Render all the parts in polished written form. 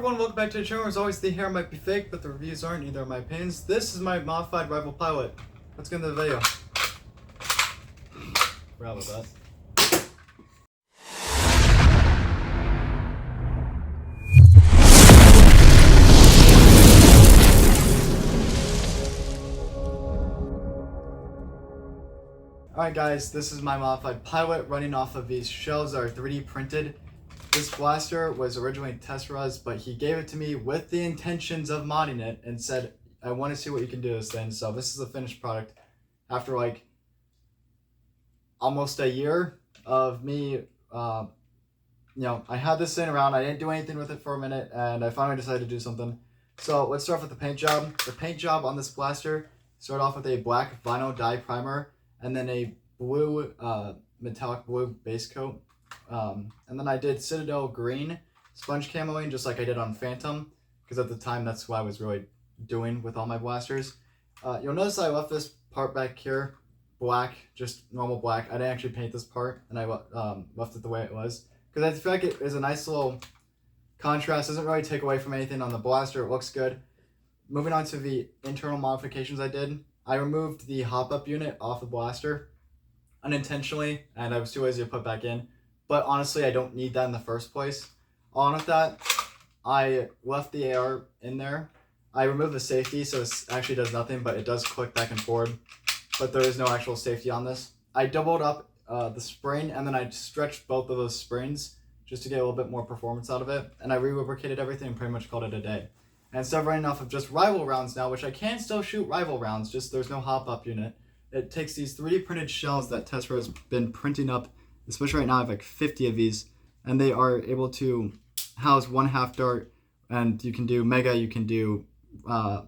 everyone, welcome back to the channel. As always, the hair might be fake, but the reviews aren't, neither are my opinions. This is my modified rival pilot. Let's get into the video. Forgot about that. Alright guys, this is my modified pilot running off of these shells that are 3D printed. This blaster was originally Tessera's, but he gave it to me with the intentions of modding it and said, I want to see what you can do with this thing. So this is the finished product after like almost a year of me, I had this thing around, I didn't do anything with it for a minute, and I finally decided to do something. So let's start with the paint job. The paint job on this blaster started off with a black vinyl dye primer and then a blue, metallic blue base coat. And then I did Citadel green sponge camoing just like I did on Phantom, because at the time that's what I was really doing with all my blasters. You'll notice I left this part back here black, just normal black. I didn't actually paint this part, and I left it the way it was because I feel like it is a nice little contrast. Doesn't really take away from anything on the blaster. It looks good. Moving on to the internal modifications I did. I removed the hop-up unit off the blaster unintentionally, and I was too lazy to put back in. But honestly, I don't need that in the first place. Along with that, I left the AR in there. I removed the safety, so it actually does nothing, but it does click back and forward. But there is no actual safety on this. I doubled up the spring, and then I stretched both of those springs just to get a little bit more performance out of it. And I re-lubricated everything and pretty much called it a day. And instead of running off of just rival rounds now, which I can still shoot rival rounds, just there's no hop-up unit. It takes these 3D printed shells that Tessera's been printing up. Especially right now, I have like 50 of these, and they are able to house 1/2 dart, and you can do mega, you can do half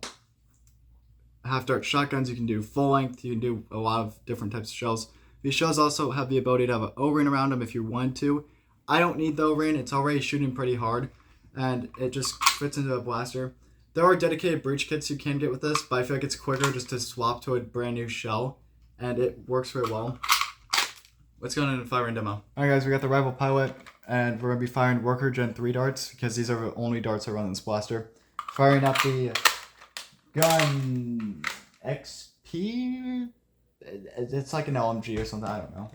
dart shotguns, you can do full length, you can do a lot of different types of shells. These shells also have the ability to have an O-ring around them if you want to. I don't need the O-ring, it's already shooting pretty hard, and it just fits into a blaster. There are dedicated breach kits you can get with this, but I feel like it's quicker just to swap to a brand new shell, and it works very well. Let's go into the firing demo. Alright guys, we got the rival pilot, and we're going to be firing Worker Gen 3 darts, because these are the only darts I run in this blaster. Firing up the gun XP? It's like an LMG or something, I don't know.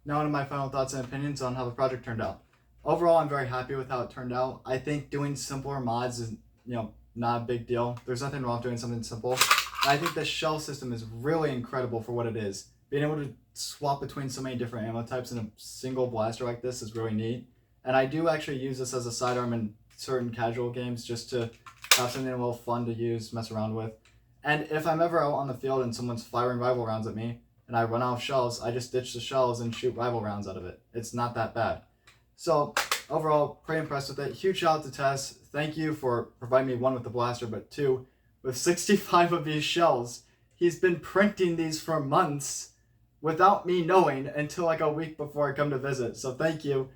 Now on to my final thoughts and opinions on how the project turned out. Overall, I'm very happy with how it turned out. I think doing simpler mods is, not a big deal. There's nothing wrong with doing something simple. I think the shell system is really incredible for what it is. Being able to swap between so many different ammo types in a single blaster like this is really neat. And I do actually use this as a sidearm in certain casual games just to have something a little fun to use, mess around with. And if I'm ever out on the field and someone's firing rival rounds at me, and I run out of shells, I just ditch the shells and shoot rival rounds out of it. It's not that bad. So overall, pretty impressed with it. Huge shout out to Tess. Thank you for providing me one with the blaster, but two, with 65 of these shells. He's been printing these for months without me knowing until like a week before I come to visit. So thank you.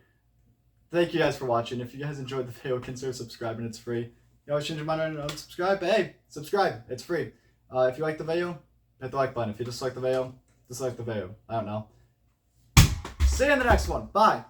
Thank you guys for watching. If you guys enjoyed the video, consider subscribing. It's free. You always change your mind and unsubscribe, but hey, subscribe. It's free. If you like the video, hit the like button. If you dislike the video, dislike the video. I don't know. See you in the next one. Bye.